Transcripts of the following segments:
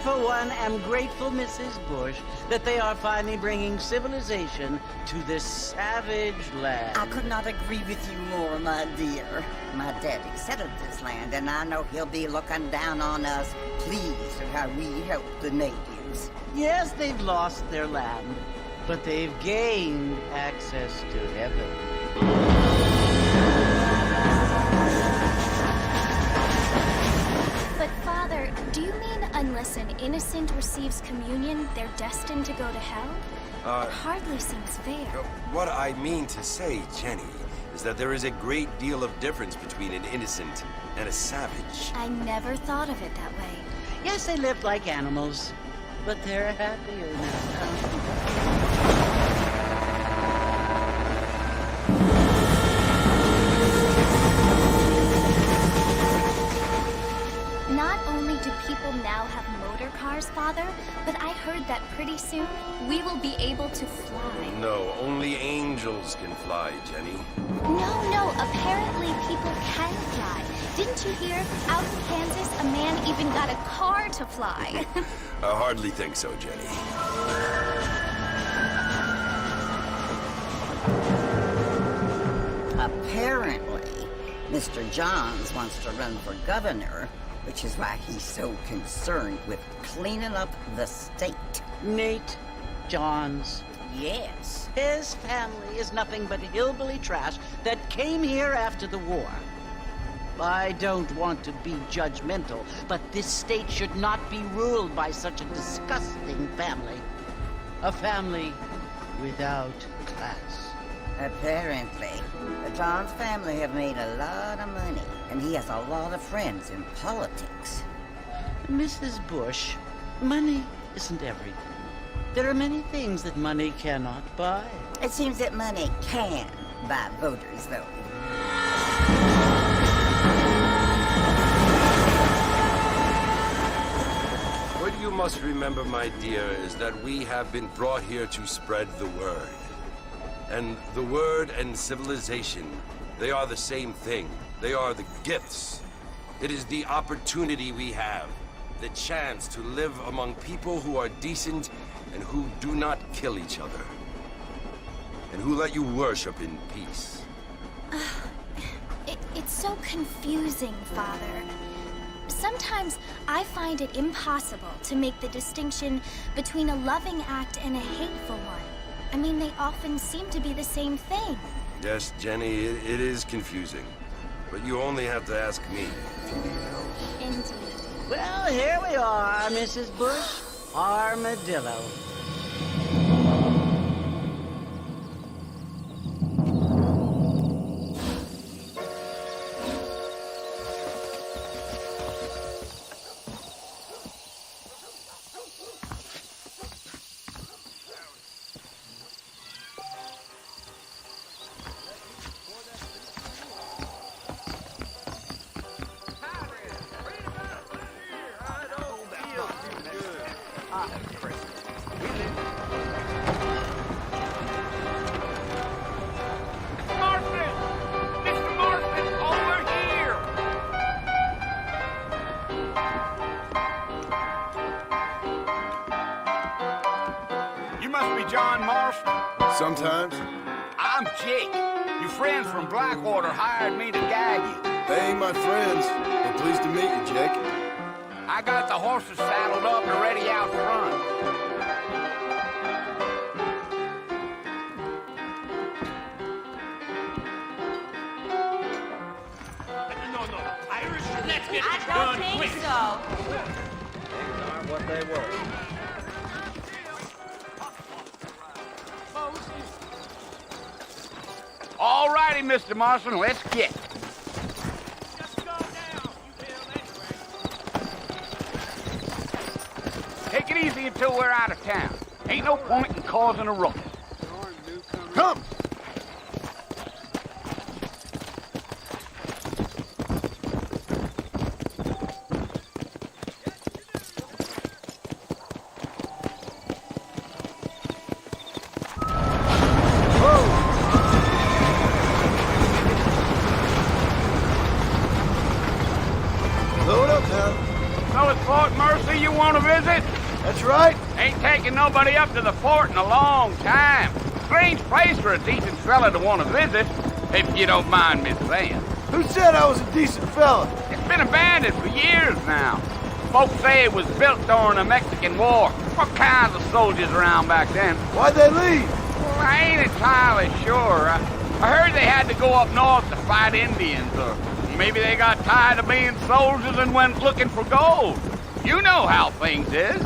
for one, am grateful, Mrs. Bush, that they are finally bringing civilization to this savage land. I could not agree with you more, my dear. My daddy settled this land, and I know he'll be looking down on us, pleased at how we help the natives. Yes, they've lost their land, but they've gained access to heaven. But Father, do you mean unless an innocent receives communion, they're destined to go to hell? It hardly seems fair. What I mean to say, Jenny, is that there is a great deal of difference between an innocent and a savage. I never thought of it that way. Yes, they lived like animals, but they're happier now. Not only do people now have motor cars, Father, but I heard that pretty soon we will be able to fly. No, only angels can fly, Jenny. No, apparently people can fly. Didn't you hear? Out in Kansas, a man even got a car to fly. I hardly think so, Jenny. Apparently, Mr. Johns wants to run for governor, which is why he's so concerned with cleaning up the state. Nate Johns. Yes. His family is nothing but hillbilly trash that came here after the war. I don't want to be judgmental, but this state should not be ruled by such a disgusting family. A family without class. Apparently, the Johns family have made a lot of money, and he has a lot of friends in politics. Mrs. Bush, money isn't everything. There are many things that money cannot buy. It seems that money can buy voters, though. What you must remember, my dear, is that we have been brought here to spread the word. And the word and civilization, they are the same thing. They are the gifts. It is the opportunity we have, the chance to live among people who are decent and who do not kill each other, and who let you worship in peace. It's so confusing, Father. Sometimes I find it impossible to make the distinction between a loving act and a hateful one. I mean, they often seem to be the same thing. Yes, Jenny, it is confusing. But you only have to ask me if you need help. Indeed. Well, here we are, Mrs. Bush. Armadillo. John Marston? Sometimes. I'm Jake. Your friends from Blackwater hired me to guide you. They ain't my friends. But pleased to meet you, Jake. I got the horses saddled up and ready out front. No, Irish, let's get I this don't done think quick. so. Things aren't what they were. All righty, Mr. Marston, let's get. Just go down, you will, anyway. Take it easy until we're out of town. Ain't no point in causing a ruckus. Come! Load up now. So it's Fort Mercy you want to visit? That's right. Ain't taking nobody up to the fort in a long time. Strange place for a decent fella to want to visit, if you don't mind me saying. Who said I was a decent fella? It's been abandoned for years now. Folks say it was built during the Mexican War. What kinds of soldiers around back then? Why'd they leave? Well, I ain't entirely sure. I heard they had to go up north to fight Indians, or maybe they got tired of being soldiers and went looking for gold. You know how things is.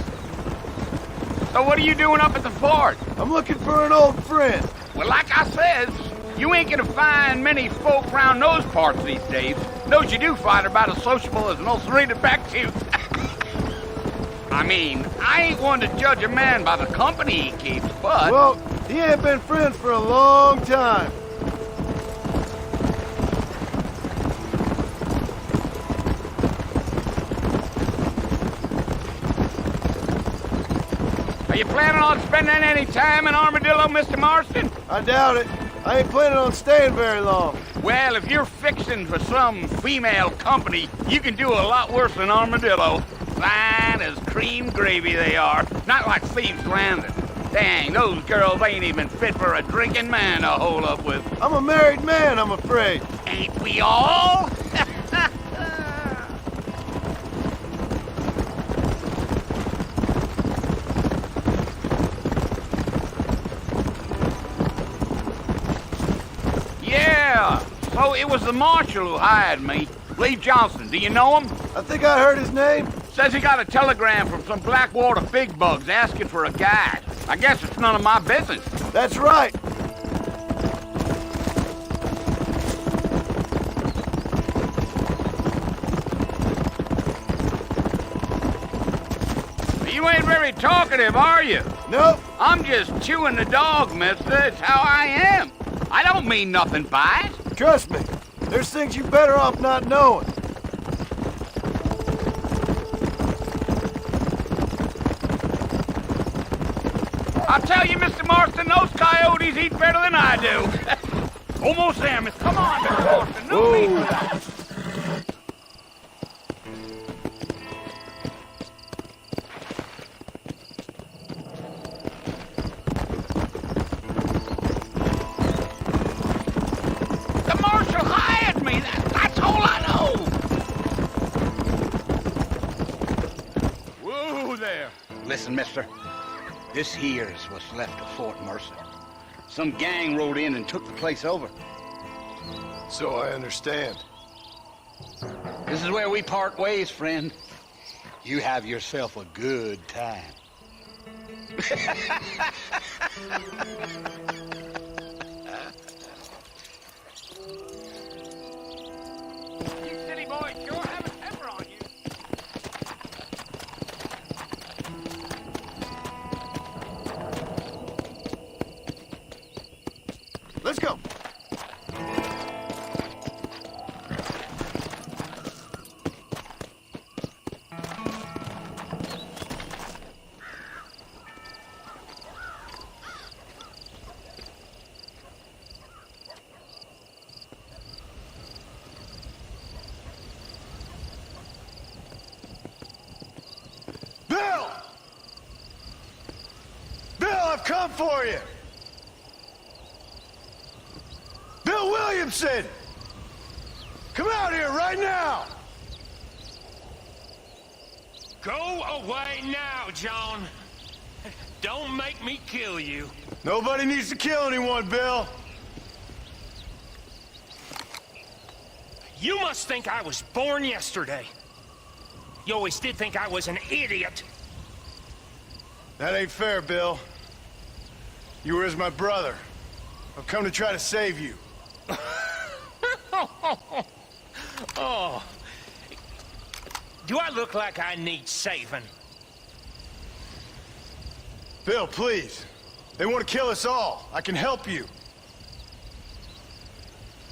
So what are you doing up at the fort? I'm looking for an old friend. Well, like I says, you ain't gonna find many folk round those parts these days. Those you do find are about as sociable as an old serrated backtooth. I mean, I ain't one to judge a man by the company he keeps, but... Well, he ain't been friends for a long time. Are you planning on spending any time in Armadillo, Mr. Marston? I doubt it. I ain't planning on staying very long. Well, if you're fixing for some female company, you can do a lot worse than Armadillo. Fine as cream gravy they are. Not like Thieves' Landing. Dang, those girls ain't even fit for a drinking man to hole up with. I'm a married man, I'm afraid. Ain't we all? Yeah, so it was the marshal who hired me. Lee Johnson, do you know him? I think I heard his name. Says he got a telegram from some Blackwater big bugs asking for a guide. I guess it's none of my business. That's right. You ain't very talkative, are you? Nope. I'm just chewing the dog, mister. It's how I am. I don't mean nothing by it. Trust me. There's things you better off not knowing. I'll tell you, Mr. Marston, those coyotes eat better than I do. Almost there, miss. Come on, Mr. Marston. No need for that. The marshal hired me. That's all I know. Whoa there. Listen, mister. This here is what's left of Fort Mercy. Some gang rode in and took the place over. So I understand. This is where we part ways, friend. You have yourself a good time. You city boys sure have a temper on you. Let's go. Bill! Bill, I've come for you! Bill Williamson! Come out here right now! Go away now, John. Don't make me kill you. Nobody needs to kill anyone, Bill. You must think I was born yesterday. You always did think I was an idiot. That ain't fair, Bill. You were as my brother. I've come to try to save you. Oh. Do I look like I need saving? Bill, please. They want to kill us all. I can help you.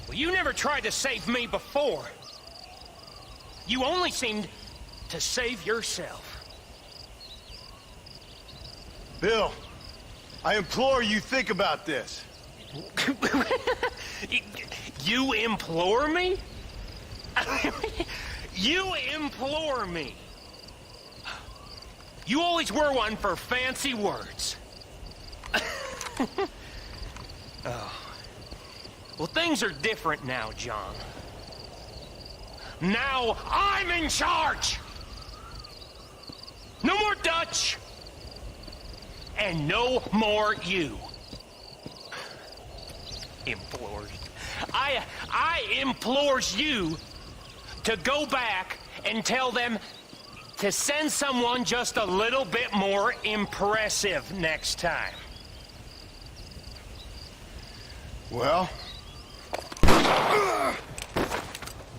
Well, you never tried to save me before. You only seemed to save yourself. Bill, I implore you think about this. You implore me? You implore me? You always were one for fancy words. Oh. Well, things are different now, John. Now I'm in charge! No more Dutch! And no more you. Implores. I implores you to go back and tell them to send someone just a little bit more impressive next time. Well?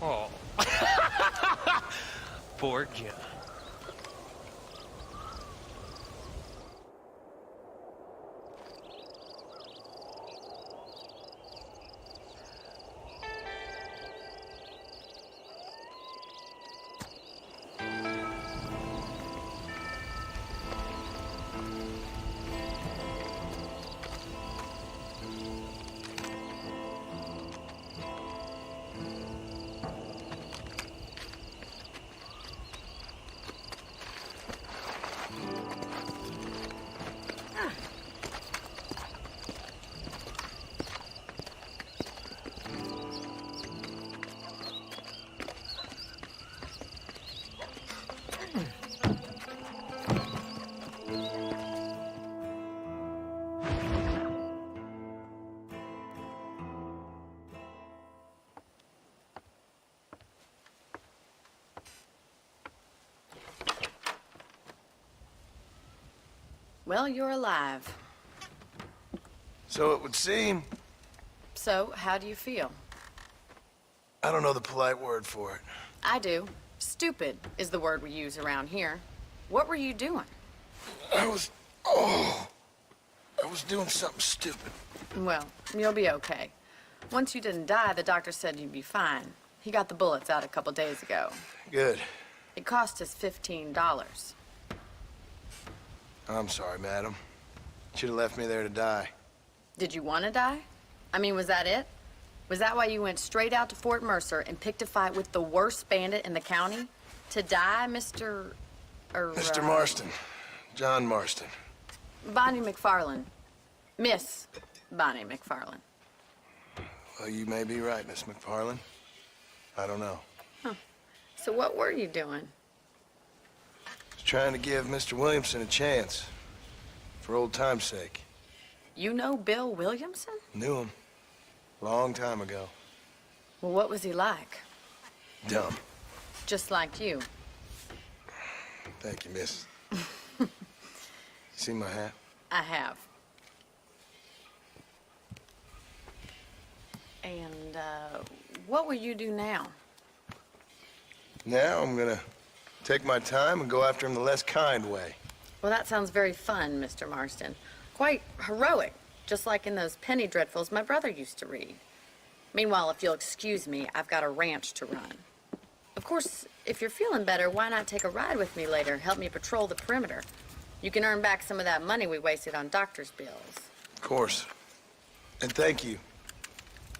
Oh. Poor John. Well, you're alive. So it would seem. So, how do you feel? I don't know the polite word for it. I do. Stupid is the word we use around here. What were you doing? I was doing something stupid. Well, you'll be okay. Once you didn't die, the doctor said you'd be fine. He got the bullets out a couple days ago. Good. It cost us $15. I'm sorry, madam. Should have left me there to die. Did you want to die? I mean, was that it? Was that why you went straight out to Fort Mercer and picked a fight with the worst bandit in the county? To die, Mr. Mr. Marston. John Marston. Bonnie McFarland. Miss Bonnie McFarland. Well, you may be right, Miss McFarland. I don't know. Huh. So what were you doing? I was trying to give Mr. Williamson a chance. For old time's sake. You know Bill Williamson? Knew him. Long time ago. Well, what was he like? Dumb. Just like you. Thank you, miss. You see my hat? I have. And, what will you do now? Now I'm gonna take my time and go after him the less kind way. Well, that sounds very fun, Mr. Marston. Quite heroic, just like in those penny dreadfuls my brother used to read. Meanwhile, if you'll excuse me, I've got a ranch to run. Of course, if you're feeling better, why not take a ride with me later? Help me patrol the perimeter. You can earn back some of that money we wasted on doctor's bills. Of course. And thank you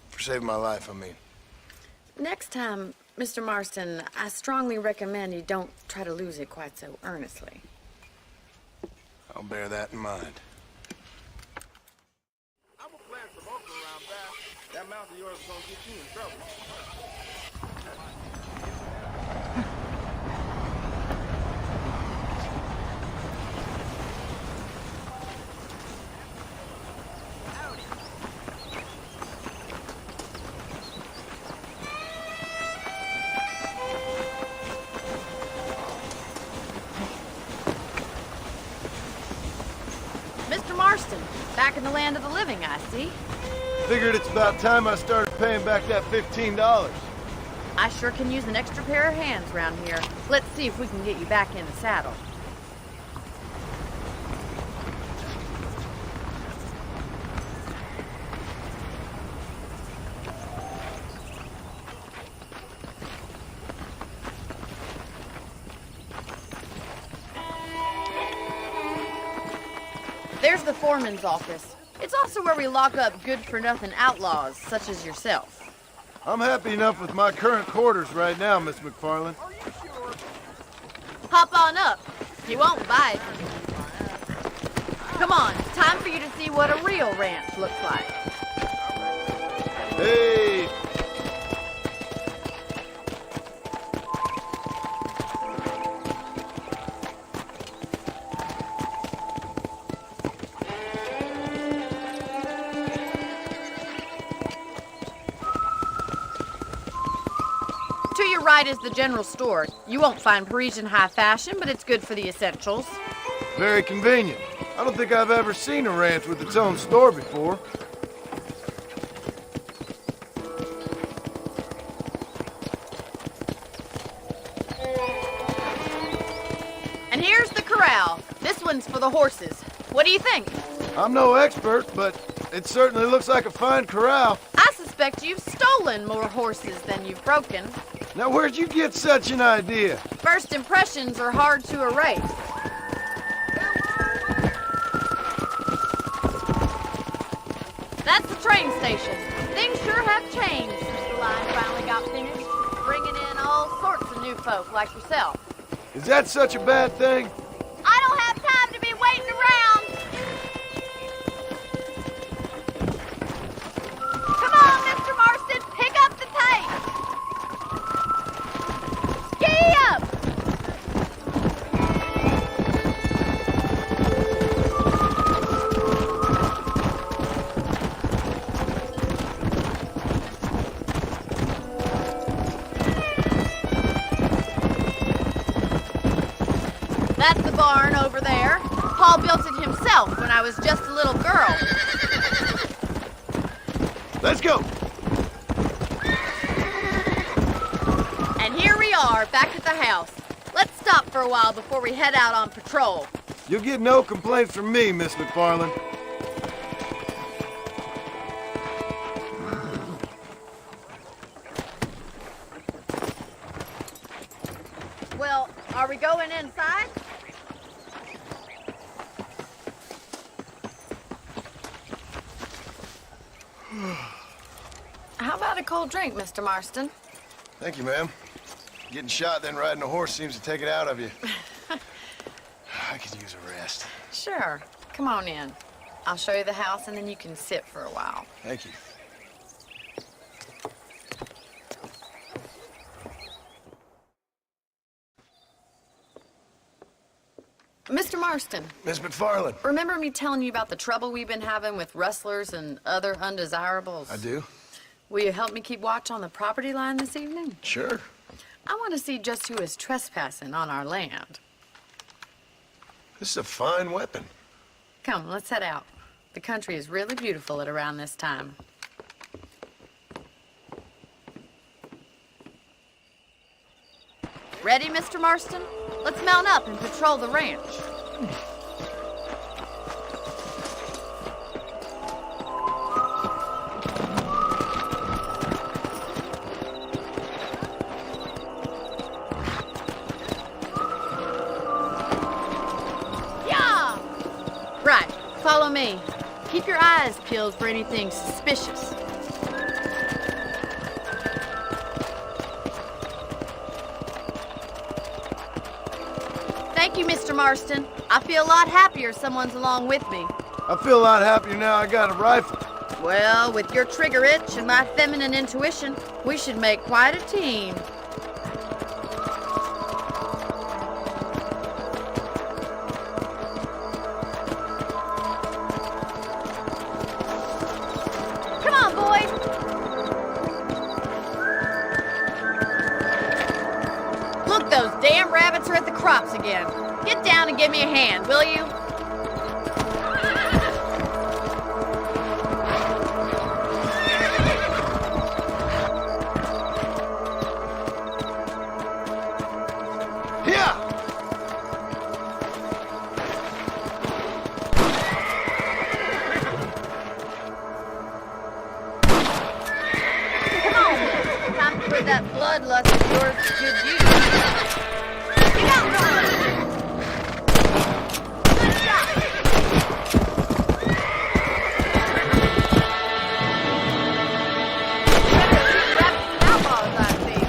for saving my life, I mean. Next time, Mr. Marston, I strongly recommend you don't try to lose it quite so earnestly. I'll bear that in mind. I will plant some okra around back. That mouth of yours is gonna get you in trouble. Mr. Marston, back in the land of the living, I see. Figured it's about time I started paying back that $15. I sure can use an extra pair of hands around here. Let's see if we can get you back in the saddle. There's the foreman's office. It's also where we lock up good-for-nothing outlaws, such as yourself. I'm happy enough with my current quarters right now, Miss McFarland. Hop on up. He won't bite. Come on, time for you to see what a real ranch looks like. Hey! To your right is the general store. You won't find Parisian high fashion, but it's good for the essentials. Very convenient. I don't think I've ever seen a ranch with its own store before. And here's the corral. This one's for the horses. What do you think? I'm no expert, but it certainly looks like a fine corral. I suspect you've stolen more horses than you've broken. Now, where'd you get such an idea? First impressions are hard to erase. That's the train station. Things sure have changed since the line finally got finished, bringing in all sorts of new folk like yourself. Is that such a bad thing? I don't have time to be waiting around. Come on, Mr. Marston, pick up the pace. Giddy up! That's the barn over there. Paul built it himself when I was just a little girl. Let's go! And here we are, back at the house. Let's stop for a while before we head out on patrol. You'll get no complaints from me, Miss McFarland. Well, are we going inside? How about a cold drink, Mr. Marston? Thank you, ma'am. Getting shot, then riding a horse seems to take it out of you. I could use a rest. Sure. Come on in. I'll show you the house, and then you can sit for a while. Thank you. Mr. Marston, Miss McFarland. remember me telling you about the trouble we've been having with rustlers and other undesirables? I do? Will you help me keep watch on the property line this evening? Sure. I want to see just who is trespassing on our land. This is a fine weapon. Come, let's head out. The country is really beautiful at around this time. Ready, Mr. Marston? Let's mount up and patrol the ranch. Yeah! Right, follow me. Keep your eyes peeled for anything suspicious. Thank you, Mr. Marston. I feel a lot happier someone's along with me. I feel a lot happier now I got a rifle. Well, with your trigger itch and my feminine intuition, we should make quite a team. Come on, boys. Look, those damn rabbits are at the crops again. Get down and give me a hand, will you? Here! Come on, miss. Time to put that bloodlust of yours to good use. Get out, Ron! Good shot! Rabbits and outlaws, I see.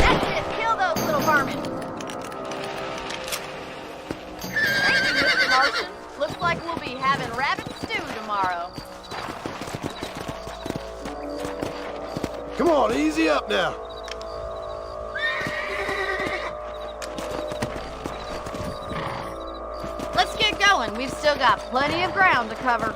That's it. Kill those little vermin. Come on, easy up now. Let's get going. We've still got plenty of ground to cover.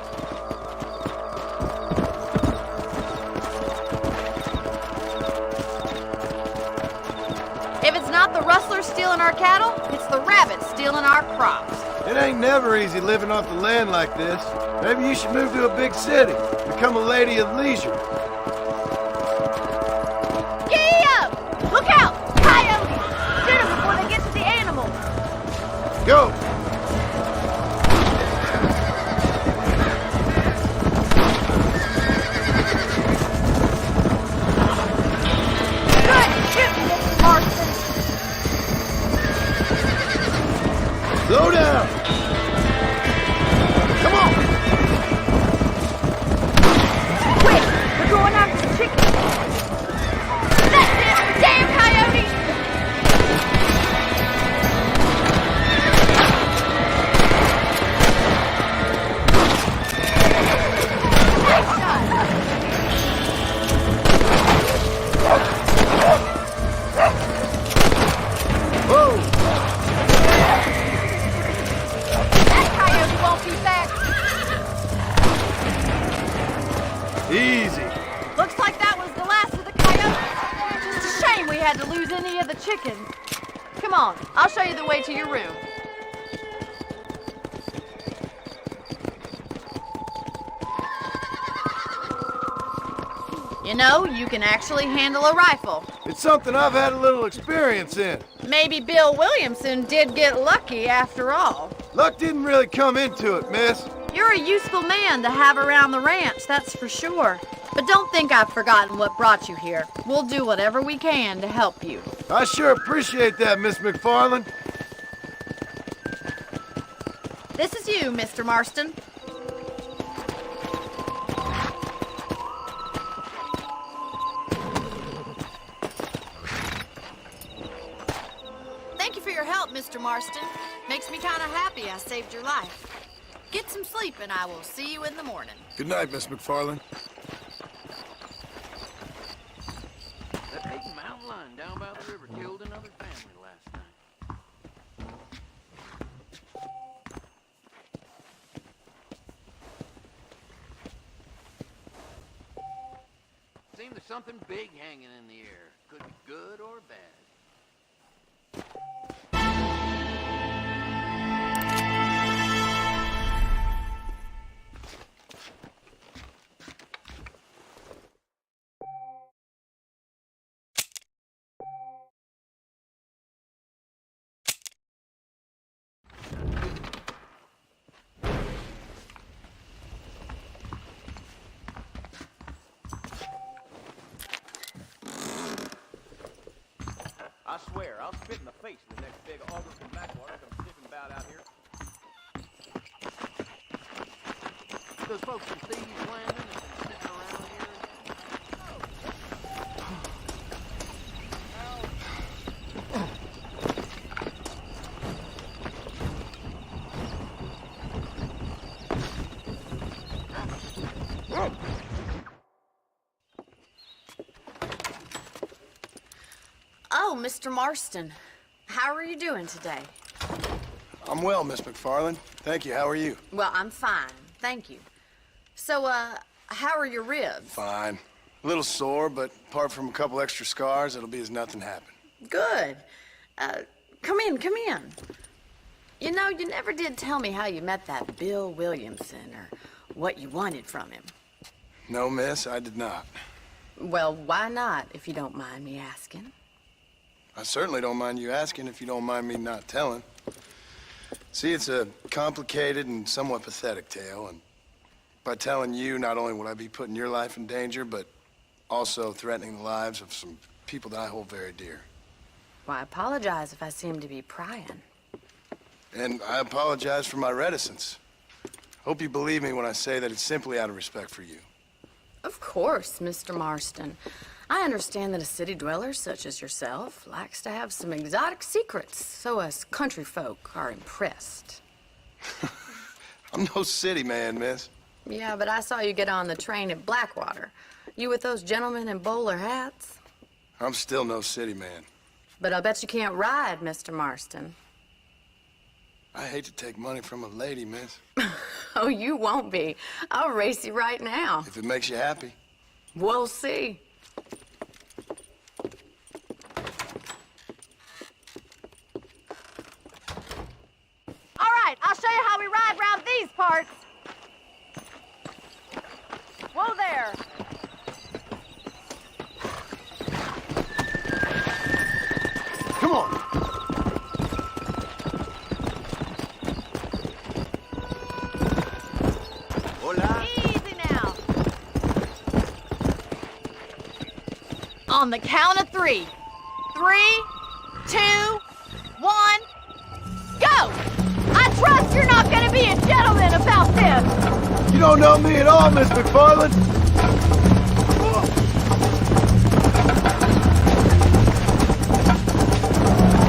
If it's not the rustlers stealing our cattle, it's the rabbits stealing our crops. It ain't never easy living off the land like this. Maybe you should move to a big city. Become a lady of leisure. Giddy up! Look out! Coyotes! Shoot them before they get to the animals. Go! Good shooting, Mr. Marston. Slow down! Come on! Quick! We're going after the chickens. That's it! Damn coyotes! Nice shot! Whoa! That coyote won't be back. Easy. Looks like that was the last of the coyotes. Just a shame we had to lose any of the chickens. Come on, I'll show you the way to your room. You know, you can actually handle a rifle. It's something I've had a little experience in. Maybe Bill Williamson did get lucky after all. Luck didn't really come into it, miss. You're a useful man to have around the ranch, that's for sure. But don't think I've forgotten what brought you here. We'll do whatever we can to help you. I sure appreciate that, Miss McFarland. This is you, Mr. Marston. Thank you for your help, Mr. Marston. Makes me kind of happy I saved your life. Get some sleep and I will see you in the morning. Good night, Miss McFarland. That big mountain lion down by the river killed another family last night. Seems there's something big hanging in the air. Could be good or bad. I swear, I'll spit in the face of the next big auger from backwater come sniffing about out here. Those folks from Thieves Landing have been sitting around here. Oh, Mr. Marston. How are you doing today? I'm well, Miss McFarland. Thank you. How are you? Well, I'm fine. Thank you. So, how are your ribs? Fine. A little sore, but apart from a couple extra scars, it'll be as nothing happened. Good. Come in, come in. You know, you never did tell me how you met that Bill Williamson or what you wanted from him. No, miss, I did not. Well, why not, if you don't mind me asking? I certainly don't mind you asking if you don't mind me not telling. See, it's a complicated and somewhat pathetic tale, and by telling you, not only would I be putting your life in danger, but also threatening the lives of some people that I hold very dear. Well, I apologize if I seem to be prying. And I apologize for my reticence. Hope you believe me when I say that it's simply out of respect for you. Of course, Mr. Marston. I understand that a city dweller such as yourself likes to have some exotic secrets, so us country folk are impressed. I'm no city man, miss. Yeah, but I saw you get on the train at Blackwater. You with those gentlemen in bowler hats? I'm still no city man. But I bet you can't ride, Mr. Marston. I hate to take money from a lady, miss. Oh, you won't be. I'll race you right now. If it makes you happy. We'll see. All right, I'll show you how we ride around these parts. Whoa there. Come on. Hola. Easy now. On the count of 3. 3, 2, 1, go! I trust you're not gonna be a gentleman about this. You don't know me at all, Miss McFarland.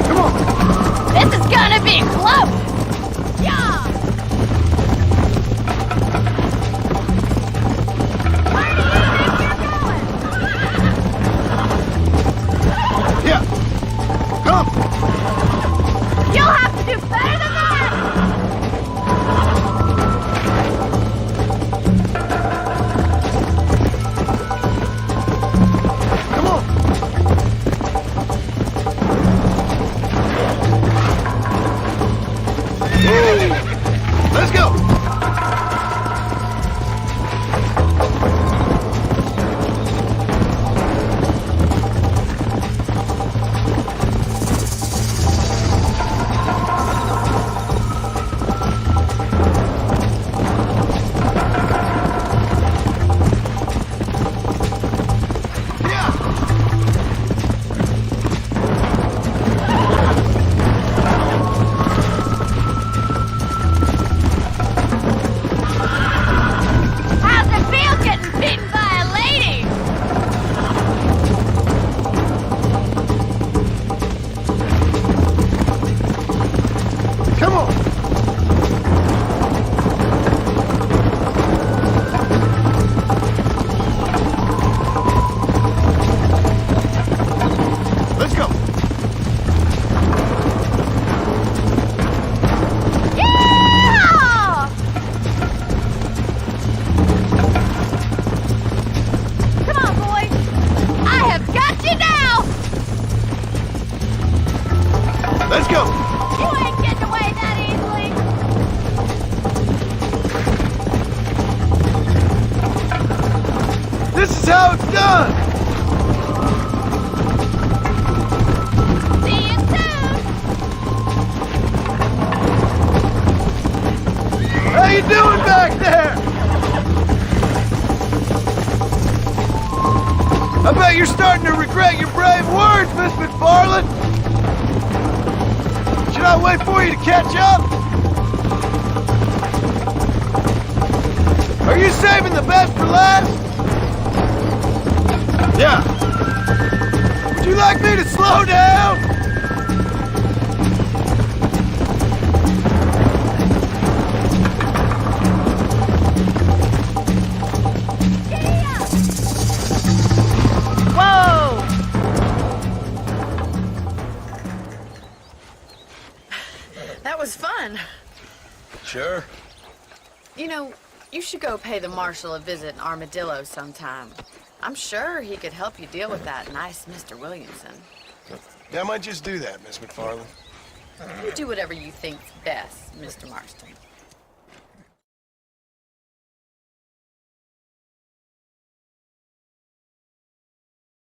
Come on. This is gonna be close. Yeah. Where do you think you're going? Yeah. Come. You'll have to do better than that. Come on. Whoa. Let's go. How's it feel getting beaten by a lady? Come on. Let's go. Yeah! Come on, boy. I have got you now. Let's go. You ain't getting away that easily. This is how it's done. See you soon. How you doing back there? I bet you're starting to regret your brave words, Miss McFarland. Should I wait for you to catch up? Are you saving the best for last? Yeah. Would you like me to slow down? Whoa! That was fun. Sure. You know, you should go pay the marshal a visit in Armadillo sometime. I'm sure he could help you deal with that nice Mr. Williamson. Yeah, I might just do that, Miss McFarland. You do whatever you think's best, Mr. Marston.